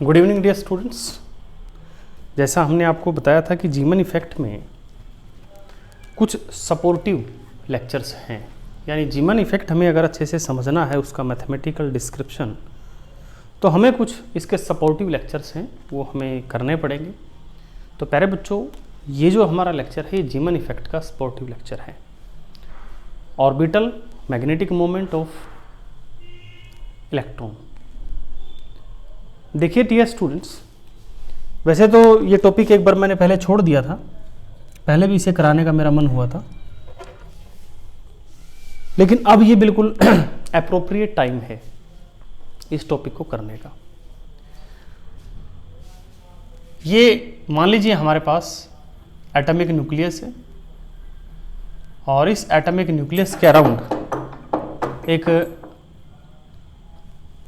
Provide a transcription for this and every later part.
Good evening dear students. जैसा हमने आपको बताया था कि जीमन इफेक्ट में कुछ सपोर्टिव लेक्चर्स हैं, यानी जीमन इफेक्ट हमें अगर अच्छे से समझना है उसका मैथमेटिकल डिस्क्रिप्शन, तो हमें कुछ इसके सपोर्टिव लेक्चर्स हैं वो हमें करने पड़ेंगे। तो प्यारे बच्चों, ये जो हमारा लेक्चर है ये जीमन इफेक्ट का सपोर्टिव लेक्चर है। Orbital magnetic moment of electron. देखिए डियर स्टूडेंट्स, वैसे तो ये टॉपिक एक बार मैंने पहले छोड़ दिया था, पहले भी इसे कराने का मेरा मन हुआ था, लेकिन अब ये बिल्कुल एप्रोप्रिएट टाइम है इस टॉपिक को करने का। ये मान लीजिए हमारे पास एटॉमिक न्यूक्लियस है और इस एटॉमिक न्यूक्लियस के अराउंड एक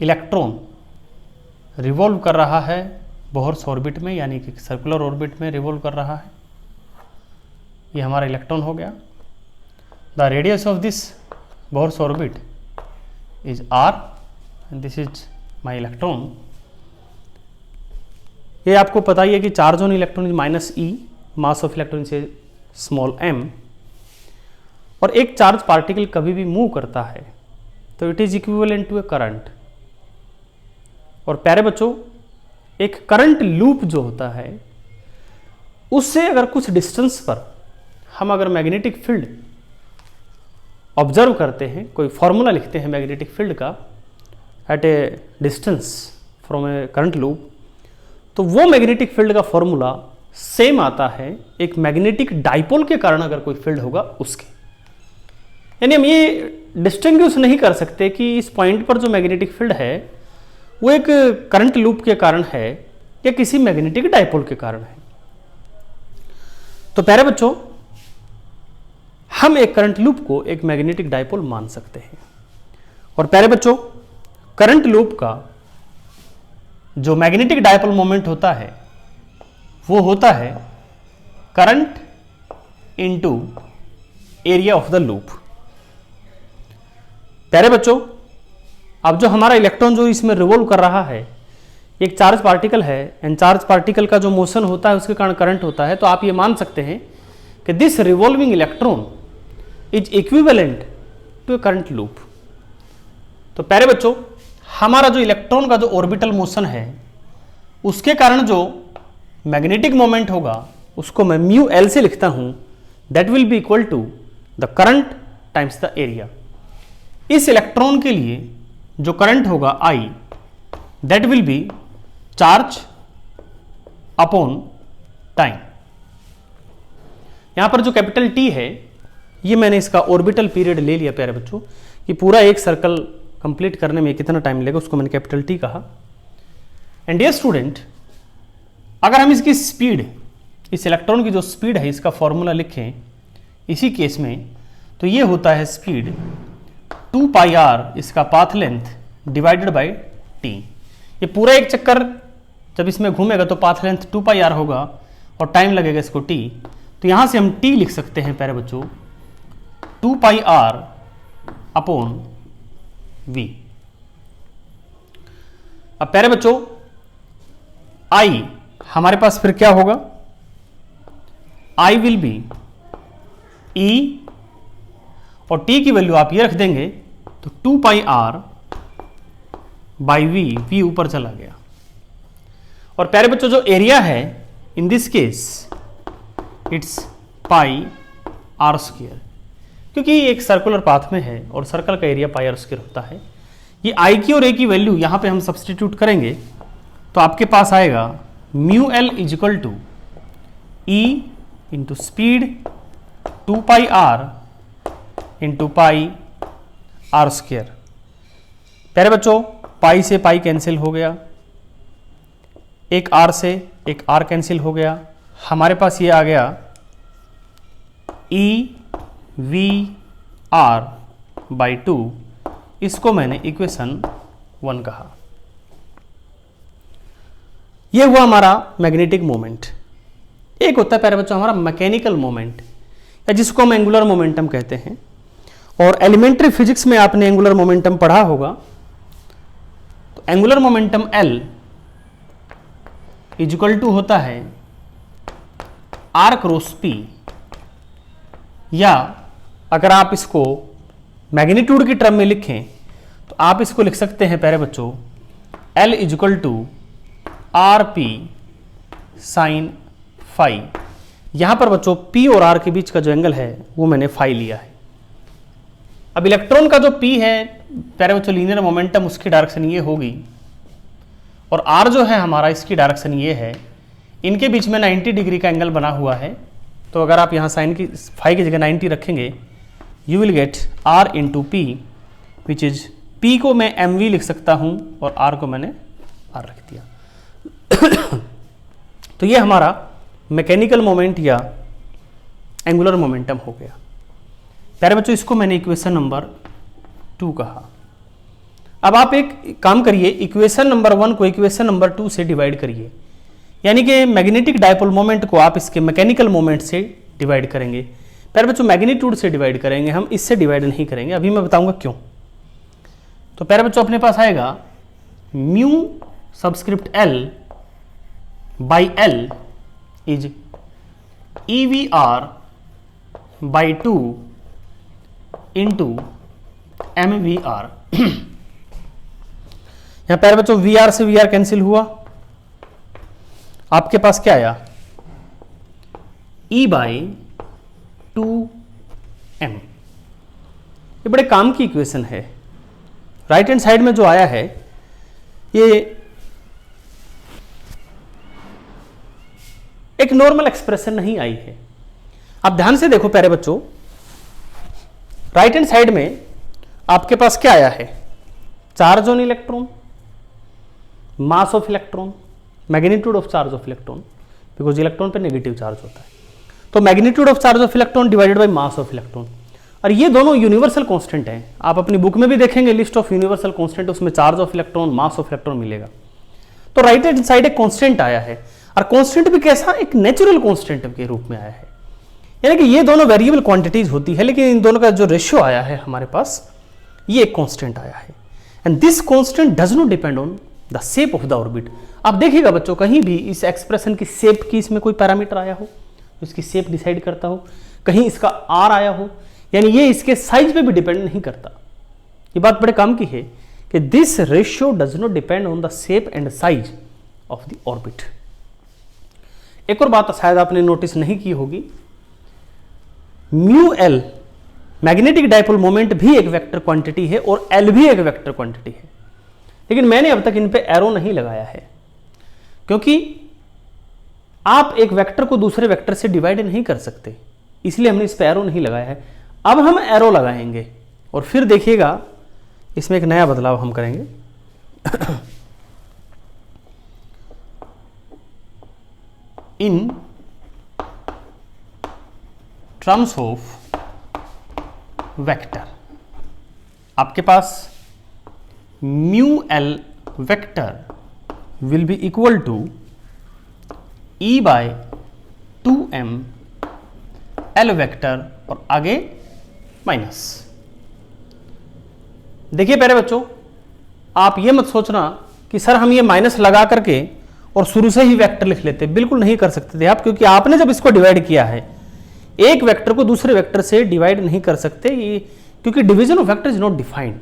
इलेक्ट्रॉन रिवॉल्व कर रहा है बोहर्स ऑर्बिट में, यानी कि सर्कुलर ऑर्बिट में रिवॉल्व कर रहा है। ये हमारा इलेक्ट्रॉन हो गया। The radius of this Bohr's orbit is r and this is my electron. ये आपको पता ही है कि charge on electron is -e, mass of electron is small m, और एक चार्ज पार्टिकल कभी भी मूव करता है तो it is equivalent to a current. और प्यारे बच्चों, एक करंट लूप जो होता है उससे अगर कुछ डिस्टेंस पर हम अगर मैग्नेटिक फील्ड ऑब्जर्व करते हैं, कोई फॉर्मूला लिखते हैं मैग्नेटिक फील्ड का at a distance from a current loop, तो वो मैग्नेटिक फील्ड का फॉर्मूला सेम आता है एक मैग्नेटिक डाइपोल के कारण अगर कोई फील्ड होगा उसके। यानी हम ये डिस्टिंग्विश नहीं कर सकते कि इस पॉइंट पर जो मैग्नेटिक फील्ड है वो एक करंट लूप के कारण है या किसी मैग्नेटिक डाइपोल के कारण है। तो प्यारे बच्चों, हम एक करंट लूप को एक मैग्नेटिक डाइपोल मान सकते हैं। और प्यारे बच्चों, करंट लूप का जो मैग्नेटिक डाइपोल मोमेंट होता है वो होता है current into area of the loop. प्यारे बच्चों, अब जो हमारा इलेक्ट्रॉन जो इसमें रिवॉल्व कर रहा है एक चार्ज पार्टिकल है, एंड चार्ज पार्टिकल का जो मोशन होता है उसके कारण करंट होता है, तो आप ये मान सकते हैं कि this revolving electron is equivalent to a current loop. तो प्यारे बच्चों, हमारा जो इलेक्ट्रॉन का जो ऑर्बिटल मोशन है उसके कारण जो मैग्नेटिक मोमेंट होगा उसको मैं म्यू एल से लिखता हूं, that will be equal to the current times the area. इस इलेक्ट्रॉन के लिए जो करंट होगा I, that will be charge upon time. यहां पर जो कैपिटल T है ये मैंने इसका ऑर्बिटल पीरियड ले लिया प्यारे बच्चों, कि पूरा एक सर्कल कंप्लीट करने में कितना टाइम लगेगा उसको मैंने कैपिटल T कहा। एंड डियर स्टूडेंट, अगर हम इसकी स्पीड, इस इलेक्ट्रॉन की जो स्पीड है इसका फॉर्मूला लिखें इसी केस में, तो ये होता है स्पीड 2 पाई r इसका path length divided by t। ये पूरा एक चक्कर जब इसमें घूमेगा तो पाथ लेंथ 2 पाई r होगा और टाइम लगेगा इसको t। तो यहां से हम t लिख सकते हैं प्यारे बच्चों 2 पाई r अपॉन v। अब प्यारे बच्चों, I हमारे पास फिर क्या होगा, I विल बी e, और t की वैल्यू आप ये रख देंगे तो 2 पाई r बाई v ऊपर चला गया। और प्यारे बच्चों, जो एरिया है in this case it's pi r square, क्योंकि ये एक सर्कुलर पाथ में है और सर्कल का एरिया पाई r स्क्वायर होता है। ये I की और a की वैल्यू यहां पे हम सब्सटीट्यूट करेंगे तो आपके पास आएगा mu L is equal to e into speed 2 pi r into pi r square. प्यारे बच्चों, पाई से पाई कैंसिल हो गया, एक r से एक r कैंसिल हो गया, हमारे पास ये आ गया e v r बाई 2। इसको मैंने इक्वेशन 1 कहा। ये हुआ हमारा मैग्नेटिक मोमेंट। एक होता है प्यारे बच्चों हमारा मैकेनिकल मोमेंट, या जिसको हम एंगुलर मोमेंटम कहते हैं। और एलिमेंट्री फिजिक्स में आपने एंगुलर मोमेंटम पढ़ा होगा। तो angular momentum L is equal to होता है आर क्रॉस पी, या अगर आप इसको मैग्नीट्यूड की टर्म में लिखें तो आप इसको लिख सकते हैं प्यारे बच्चों, L is equal to R P sine phi. यहां पर बच्चों P और R के बीच का जो एंगल है वो मैंने फाई लिया है। अब इलेक्ट्रॉन का जो P है प्यारे बच्चों लीनियर मोमेंटम, उसकी डायरेक्शन ये होगी, और R जो है हमारा इसकी डायरेक्शन ये है। इनके बीच में 90 डिग्री का एंगल बना हुआ है, तो अगर आप यहाँ साइन की फाई की जगह 90 रखेंगे, you will get R into P, which is P को मैं mv लिख सकता हूँ और R को मैंने R रख दिया। तो ये हमारा मैकेनिकल मोमेंट या एंगुलर मोमेंटम हो गया। प्यारे बच्चों इसको मैंने इक्वेशन नंबर 2 कहा। अब आप एक काम करिए, इक्वेशन नंबर 1 को इक्वेशन नंबर 2 से डिवाइड करिए, यानी कि मैग्नेटिक डायपोल मोमेंट को आप इसके मैकेनिकल मोमेंट से डिवाइड करेंगे। प्यारे बच्चों मैग्नीट्यूड से डिवाइड करेंगे, हम इससे डिवाइड नहीं करेंगे, अभी मैं बताऊंगा क्यों। तो प्यारे बच्चों अपने पास आएगा mu subscript L by L is EVR by 2 into MVR। यहां प्यारे बच्चों VR से VR कैंसिल हुआ, आपके पास क्या आया E बाई 2M। ये बड़े काम की इक्वेशन है। राइट हैंड साइड में जो आया है ये एक नॉर्मल एक्सप्रेशन नहीं आई है। आप ध्यान से देखो प्यारे बच्चों, राइट हैंड साइड में आपके पास क्या आया है, charge on electron, mass of electron, magnitude of charge of electron, because electron पे नेगेटिव चार्ज होता है, तो magnitude of charge of electron divided by mass of electron. और ये दोनों यूनिवर्सल कांस्टेंट हैं। आप अपनी बुक में भी देखेंगे लिस्ट ऑफ यूनिवर्सल कांस्टेंट, उसमें charge of electron, mass of electron मिलेगा। तो राइट हैंड साइड एक कांस्टेंट आया है, और कांस्टेंट भी कैसा, एक नेचुरल कांस्टेंट के रूप में आया है। यानी कि ये दोनों वेरिएबल क्वांटिटीज होती है, लेकिन इन दोनों का जो रेशियो आया है हमारे पास, ये एक कांस्टेंट आया है। And this constant does not depend on the shape of the orbit. आप देखिएगा बच्चों, कहीं भी इस एक्सप्रेशन की शेप की इसमें कोई पैरामीटर आया हो, इसकी शेप डिसाइड करता हो, कहीं इसका आर आया हो, यानी ये इसके साइज पे भी डिपेंड नहीं करता। ये बात बड़े काम की है कि this ratio does not depend on the shape and size of the orbit. एक और बात शायद आपने नोटिस नहीं की होगी, mu L magnetic dipole moment भी एक वेक्टर क्वांटिटी है और एल भी एक वेक्टर क्वांटिटी है, लेकिन मैंने अब तक इन पे एरो नहीं लगाया है, क्योंकि आप एक वेक्टर को दूसरे वेक्टर से डिवाइड नहीं कर सकते, इसलिए हमने इस पे एरो नहीं लगाया है। अब हम एरो लगाएंगे और फिर देखिएगा इसमें एक नया बदलाव हम करेंगे। इन टर्म्स ऑफ वेक्टर, आपके पास mu L vector will be equal to E by 2M L vector और आगे माइनस। देखिए प्यारे बच्चों, आप ये मत सोचना कि सर हम ये माइनस लगा करके और शुरू से ही वेक्टर लिख लेते, बिल्कुल नहीं कर सकते थे आप, क्योंकि आपने जब इसको डिवाइड किया है, एक वेक्टर को दूसरे वेक्टर से डिवाइड नहीं कर सकते, ये क्योंकि division of vector is not defined.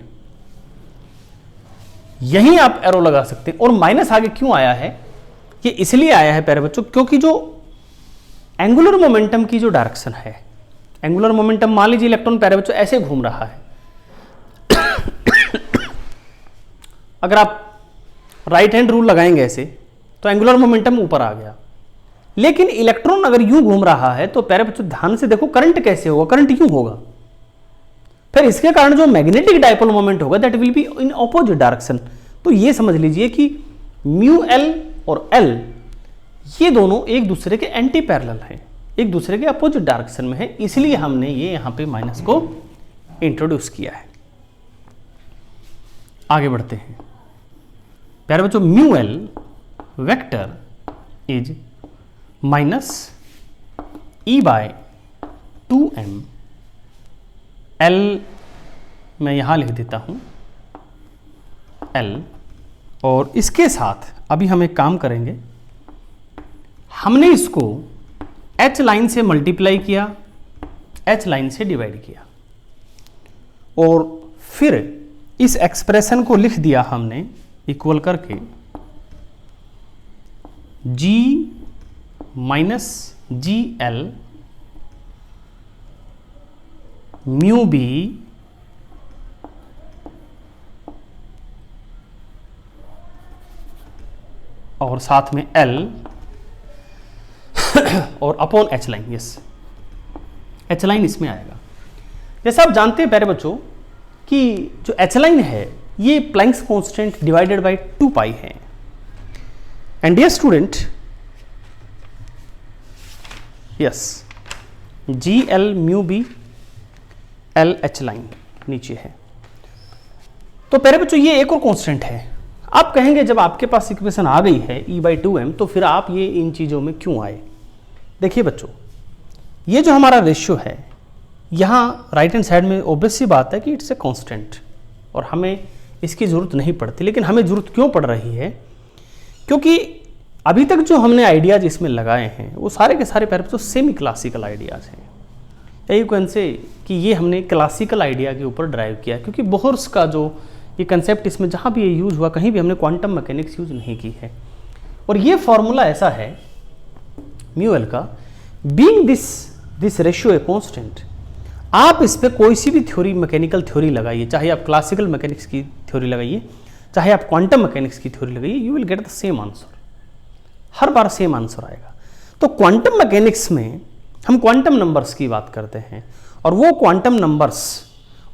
यहीं आप एरो लगा सकते हैं। और माइनस आगे क्यों आया है, ये इसलिए आया है प्यारे बच्चों, क्योंकि जो एंगुलर मोमेंटम की जो डायरेक्शन है, एंगुलर मोमेंटम मान लीजिए इलेक्ट्रॉन प्यारे बच्चों ऐसे घूम रहा है, अगर आप राइट हैंड रूल लगाएंगे ऐसे तो एंगुलर मोमेंटम ऊपर आ गया, लेकिन इलेक्ट्रॉन अगर यूं घूम रहा है तो प्यारे बच्चों ध्यान से देखो करंट कैसे होगा, करंट यूं होगा, फिर इसके कारण जो मैग्नेटिक डायपोल मोमेंट होगा that will be in opposite direction. तो ये समझ लीजिए कि म्यू एल और एल ये दोनों एक दूसरे के एंटी पैरेलल हैं, एक दूसरे के अपोजिट डायरेक्शन में है, इसलिए हमने ये यहां पे माइनस को इंट्रोड्यूस किया है। आगे बढ़ते हैं प्यारे बच्चों, mu L vector is minus E bye 2m L, मैं यहां लिख देता हूं एल, और इसके साथ अभी हम एक काम करेंगे, हमने इसको H लाइन से मल्टीप्लाई किया, H लाइन से डिवाइड किया और फिर इस एक्सप्रेशन को लिख दिया हमने इक्वल करके G minus G L mu B और साथ में L और upon H line. Yes, H line इसमें आएगा। जैसा आप जानते हैं प्यारे बच्चों कि जो H लाइन है ये Planck's constant divided by 2 pi है। And dear student, yes, G L mu B L H line नीचे है। तो प्यारे बच्चों ये एक और कांस्टेंट है। आप कहेंगे जब आपके पास इक्वेशन आ गई है E/2m तो फिर आप ये इन चीज़ों में क्यों आए? देखिए बच्चों, ये जो हमारा रेशियो है यहाँ राइट हैंड साइड में ऑब्वियस सी बात है कि इट्स ए कांस्टेंट और हमें इसकी ज़रूरत नहीं पड़ती। लेकिन हमें ज़रूरत क्यों पड़ रही है? क्योंकि अभी तक जो हमने आइडियाज़ इसमें लगाए हैं वो सारे के सारे प्यारे बच्चों सेमी क्लासिकल आइडियाज़ हैं। यही कौन से कि ये हमने क्लासिकल आइडिया के ऊपर ड्राइव किया, क्योंकि बोहर्स का जो ये कंसेप्ट इसमें जहाँ भी ये यूज़ हुआ कहीं भी हमने क्वांटम मैकेनिक्स यूज़ नहीं की है। और ये फॉर्मूला ऐसा है म्यू एल का, being this ratio a constant, आप इस पर कोई सी भी थ्योरी, मैकेनिकल थ्योरी लगाइए, चाहे आप क्लासिकल मैकेनिक्स की थ्योरी लगाइए, चाहे आप क्वांटम मैकेनिक्स की थ्योरी लगाइए, you will get the same answer. Her bar same answer आएगा। तो क्वांटम मैकेनिक्स में हम क्वांटम नंबर्स की बात करते हैं और वो क्वांटम नंबर्स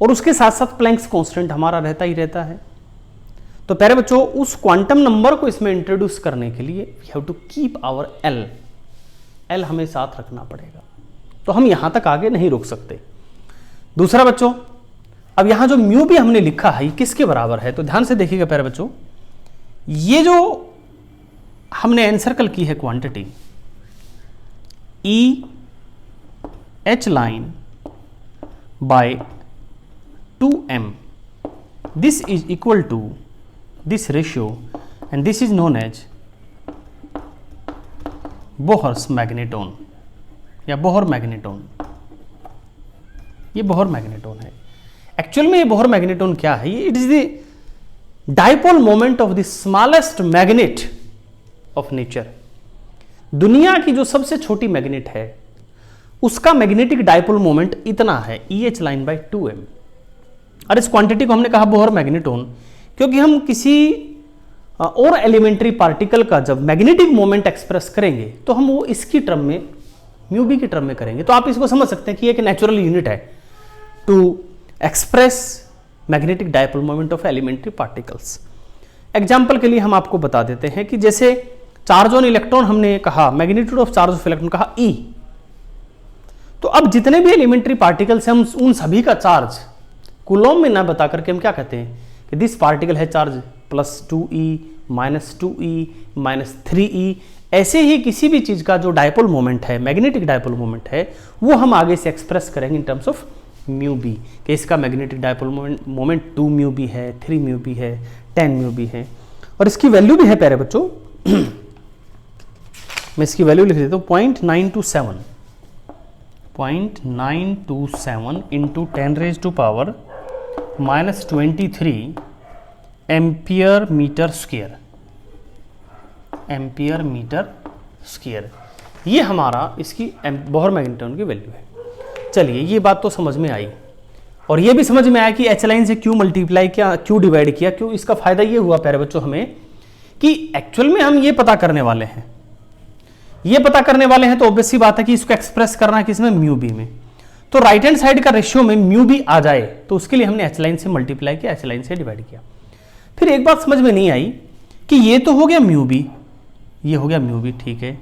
और उसके साथ साथ प्लैंक्स कांस्टेंट हमारा रहता ही रहता है। तो प्यारे बच्चों, उस क्वांटम नंबर को इसमें इंट्रोड्यूस करने के लिए we have to keep our L हमें साथ रखना पड़ेगा। तो हम यहां तक आगे नहीं रुक सकते। दूसरा बच्चों, अब यहां जो म्यू भी हमने लिखा है ये किसके बराबर है? तो ध्यान से देखिएगा प्यारे बच्चों, ये जो हमने एनसर्कल की है quantity E H line by 2m, this is equal to this ratio and this is known as Bohr's magneton या बोहर मैग्नेटोन। ये बोहर मैग्नेटोन है। एक्चुअल में ये बोहर मैग्नेटोन क्या है? It is the dipole moment of the smallest magnet of nature. दुनिया की जो सबसे छोटी मैग्नेट है उसका मैग्नेटिक डाइपोल मोमेंट इतना है EH लाइन बाय 2m। और इस क्वांटिटी को हमने कहा बोहर मैग्नेटोन क्योंकि हम किसी और एलिमेंट्री पार्टिकल का जब मैग्नेटिक मोमेंट एक्सप्रेस करेंगे तो हम वो इसकी टर्म में, म्यू बी की टर्म में करेंगे। तो आप इसको समझ सकते हैं कि एक नेचुरल यूनिट है to express magnetic dipole moment of elementary particles. Example के लिए हम आपको बता देते हैं कि जैसे चार्ज ऑन इलेक्ट्रॉन हमने कहा, magnitude of charge of electron कहा E, तो अब जितने भी एलिमेंट्री पार्टिकल्स हैं हम उन सभी का चार्ज कूलॉम में ना बता करके हम क्या कहते हैं कि दिस पार्टिकल है चार्ज +2e -2e -3e। ऐसे ही किसी भी चीज का जो डाइपोल मोमेंट है, मैग्नेटिक डाइपोल मोमेंट है, वो हम आगे से एक्सप्रेस करेंगे in terms of mu B कि इसका magnetic dipole moment 2 mu B है, 3 म्यू बी है, 10 म्यू बी है। और इसकी वैल्यू भी है प्यारे बच्चों, मैं इसकी वैल्यू लिख देता हूँ 0.927 इंटू 10⁻⁻³ एम्पियर मीटर स्क्वायर। ये हमारा इसकी बोहर मैग्नेटोन की वैल्यू है। चलिए, ये बात तो समझ में आई और ये भी समझ में आया कि H लाइन से क्यों मल्टीप्लाई किया, क्यों डिवाइड किया, क्यों। इसका फायदा ये हुआ प्यारे बच्चों हमें कि एक्चुअल में हम ये पता करने वाले हैं, तो ऑब्वियस सी बात है कि इसको एक्सप्रेस करना है किसमें, म्यू बी में। तो राइट हैंड साइड का रेशियो में म्यू बी आ जाए तो उसके लिए हमने H लाइन से मल्टीप्लाई किया, H लाइन से डिवाइड किया। फिर एक बात समझ में नहीं आई कि ये तो हो गया म्यू बी, ये हो गया म्यू बी, ठीक है,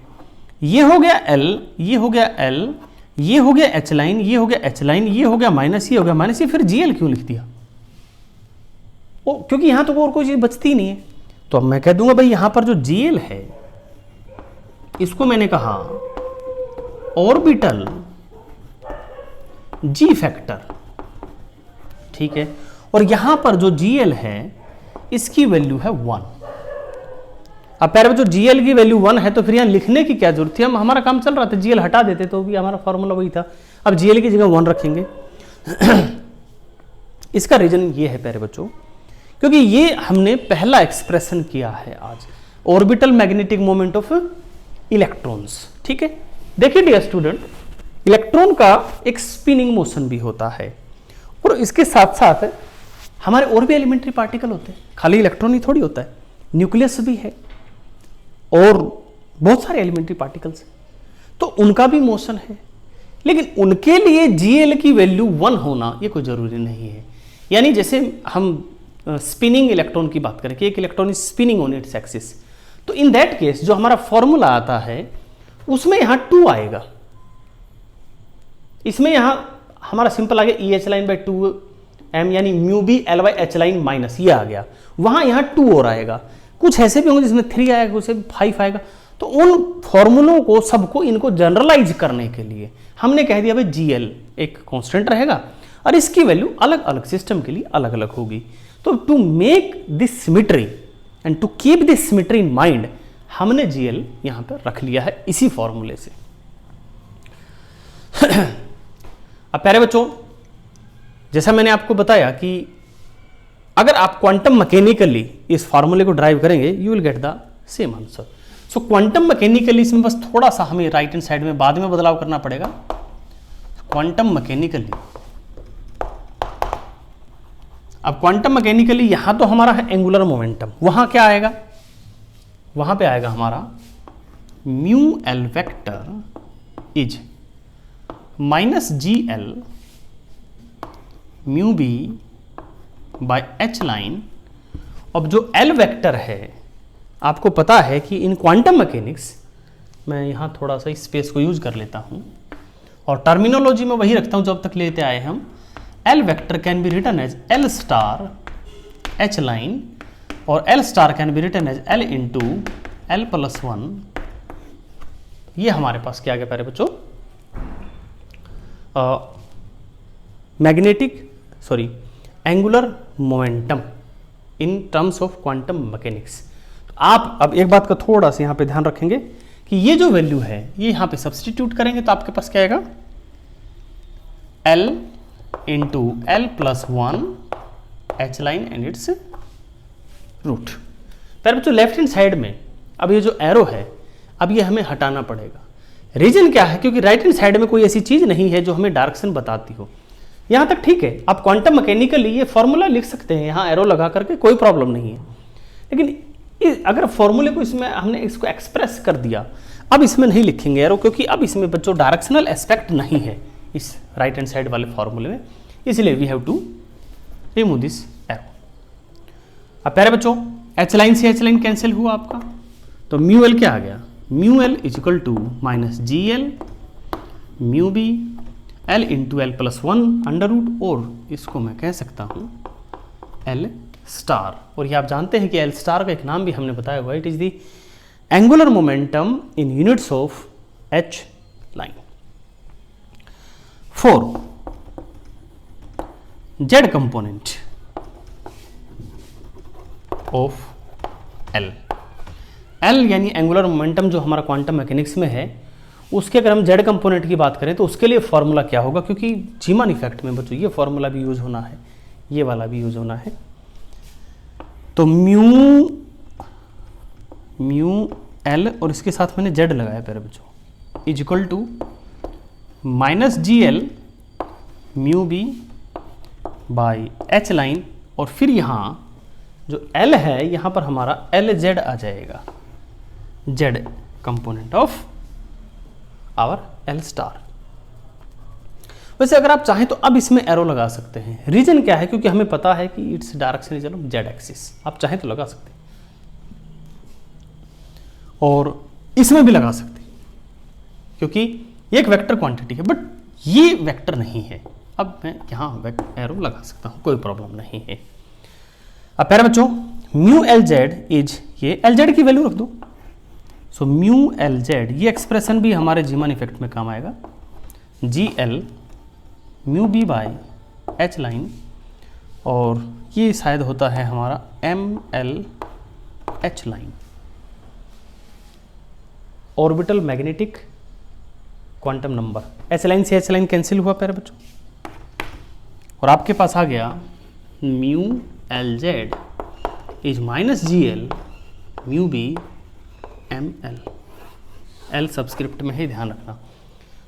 ये हो गया L, ये हो गया L, ये हो गया H लाइन, ये हो गया H लाइन, ये हो गया माइनस, ये हो गया माइनस, ये फिर GL क्यों लिख दिया? क्योंकि यहां तो और कोई चीज बचती नहीं है। तो अब मैं कह दूंगा भाई यहां पर जो GL है इसको मैंने कहा ऑर्बिटल G फैक्टर, ठीक है, और यहां पर जो GL है इसकी वैल्यू है 1। अब प्यारे बच्चों GL की वैल्यू 1 है तो फिर यहाँ लिखने की क्या जरूरत थी, हम हमारा काम चल रहा था, GL हटा देते तो भी हमारा फॉर्मूला वही था। अब GL की जगह 1 रखेंगे। इसका रीजन ये है प्यारे बच्चों, क्योंकि ये हमने पहला एक्सप्रेशन किया है आज, orbital magnetic moment of electrons. ठीक है, देखिए डियर स्टूडेंट, इलेक्ट्रॉन का एक स्पिनिंग मोशन भी होता है और इसके साथ साथ हमारे और भी एलिमेंट्री पार्टिकल होते हैं, खाली इलेक्ट्रॉन ही थोड़ी होता है, न्यूक्लियस भी है और बहुत सारे एलिमेंट्री पार्टिकल्स हैं, तो उनका भी मोशन है। लेकिन उनके लिए GL की वैल्यू 1 होना ये कोई जरूरी नहीं है। यानी जैसे हम स्पिनिंग इलेक्ट्रॉन की बात करें कि एक electron is spinning on its axis, तो इन दैट केस जो हमारा फॉर्मूला आता है उसमें यहां 2 आएगा। इसमें यहां हमारा सिंपल आ गया EH लाइन बाई 2m यानी mu B L by H line minus, ये आ गया। वहां यहां 2 और आएगा, कुछ ऐसे भी होंगे जिसमें 3 आएगा, कुछ 5 आएगा। तो उन फॉर्मूलों को सबको इनको जनरलाइज करने के लिए हमने कह दिया भाई GL एक कांस्टेंट रहेगा और इसकी वैल्यू अलग अलग सिस्टम के लिए अलग अलग होगी। तो to make this symmetry and to keep this symmetry in mind हमने GL यहां पर रख लिया है इसी फॉर्मूले से। अब प्यारे बच्चों, जैसा मैंने आपको बताया कि अगर आप क्वांटम मैकेनिकली इस फॉर्मूले को ड्राइव करेंगे you will get the same answer. So quantum mechanically इसमें बस थोड़ा सा हमें राइट हैंड साइड में बाद में बदलाव करना पड़ेगा। क्वांटम मैकेनिकली, अब क्वांटम मैकेनिकली यहां तो हमारा है एंगुलर मोमेंटम, वहां क्या आएगा, वहां पे आएगा हमारा mu L vector is minus GL mu B by H line. अब जो L वेक्टर है आपको पता है कि इन क्वांटम मैकेनिक्स, मैं यहां थोड़ा सा स्पेस को यूज कर लेता हूं और टर्मिनोलॉजी में वही रखता हूं जो अब तक लेते आए हम। L vector can be written as L star H line और L star can be written as L into L plus 1। ये हमारे पास क्या आ गया प्यारे बच्चों, angular momentum in terms of quantum mechanics. आप अब एक बात का थोड़ा सा यहां पे ध्यान रखेंगे कि ये जो वैल्यू है ये यहां पे सब्स्टिट्यूट करेंगे तो आपके पास क्या आएगा, L into L plus 1 H line and it's root. पर बच्चों लेफ्ट हैंड साइड में अब ये जो एरो है अब ये हमें हटाना पड़ेगा। रीजन क्या है, क्योंकि राइट हैंड साइड में कोई ऐसी चीज नहीं है जो हमें डायरेक्शन बताती हो। यहां तक ठीक है, आप क्वांटम मैकेनिकली ये फॉर्मूला लिख सकते हैं यहां एरो लगा करके, कोई प्रॉब्लम नहीं है। लेकिन अगर फॉर्मूले को इसमें हमने इसको एक्सप्रेस कर दिया, अब इसमें नहीं लिखेंगे एरो, क्योंकि अब इसमें बच्चों डायरेक्शनल एस्पेक्ट नहीं है इस राइट हैंड साइड वाले फॉर्मूले में, इसलिए we have to remove this arrow. अब प्यारे बच्चों H लाइन से H लाइन कैंसिल हुआ आपका, तो म्यू एल क्या आ गया, mu L is equal to minus GL mu B L into L plus 1 under root, और इसको मैं कह सकता हूं L स्टार। और ये आप जानते हैं कि L स्टार का एक नाम भी हमने बताया हुआ, it is the angular momentum in units of H line. 4 Z component of L। L यानी एंगुलर मोमेंटम जो हमारा क्वांटम मैकेनिक्स में है, उसके अगर हम Z कंपोनेंट की बात करें तो उसके लिए फॉर्मूला क्या होगा, क्योंकि जीमान इफेक्ट में बच्चों ये फॉर्मूला भी यूज होना है, ये वाला भी यूज होना है। तो म्यू L और इसके साथ मैंने Z लगाया प्यारे बच्चों, is equal to minus GL mu B by H line, और फिर यहाँ जो L है यहाँ पर हमारा LZ आ जाएगा, Z component of our L star. वैसे अगर आप चाहें तो अब इसमें एरो लगा सकते हैं। रीजन क्या है, क्योंकि हमें पता है कि its direction is of Z axis, आप चाहें तो लगा सकते हैं और इसमें भी लगा सकते हैं, क्योंकि एक वेक्टर क्वांटिटी है बट ये वेक्टर नहीं है। अब मैं यहाँ एरो लगा सकता हूँ, कोई प्रॉब्लम नहीं है। अब प्यारे बच्चों म्यू LZ इज, ये LZ की वैल्यू रख दो, सो म्यू LZ, ये एक्सप्रेशन भी हमारे जीमान इफेक्ट में काम आएगा, GL mu B by H line, और ये शायद होता है हमारा ML H line. Orbital magnetic quantum number. H line से एच लाइन कैंसिल हुआ प्यारे बच्चों, और आपके पास आ गया mu L Z is minus G L mu B M L. L subscript में ही ध्यान रखना।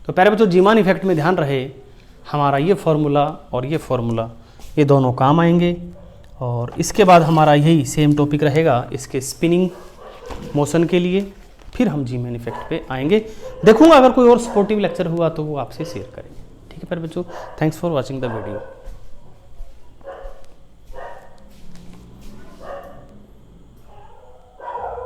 तो प्यारे बच्चों जीमान इफेक्ट में ध्यान रहे, हमारा ये फॉर्मूला और ये फॉर्मूला ये दोनों काम आएंगे। और इसके बाद हमारा यही सेम टॉपिक रहेगा इसके स्पिनिंग मोशन के लिए, फिर हम जीमान इफेक्ट पे आएंगे। देखूंगा अगर कोई और सपोर्टिव लेक्चर हुआ तो वो आपसे शेयर करेंगे। ठीक है प्यारे बच्चों, thanks for watching the video.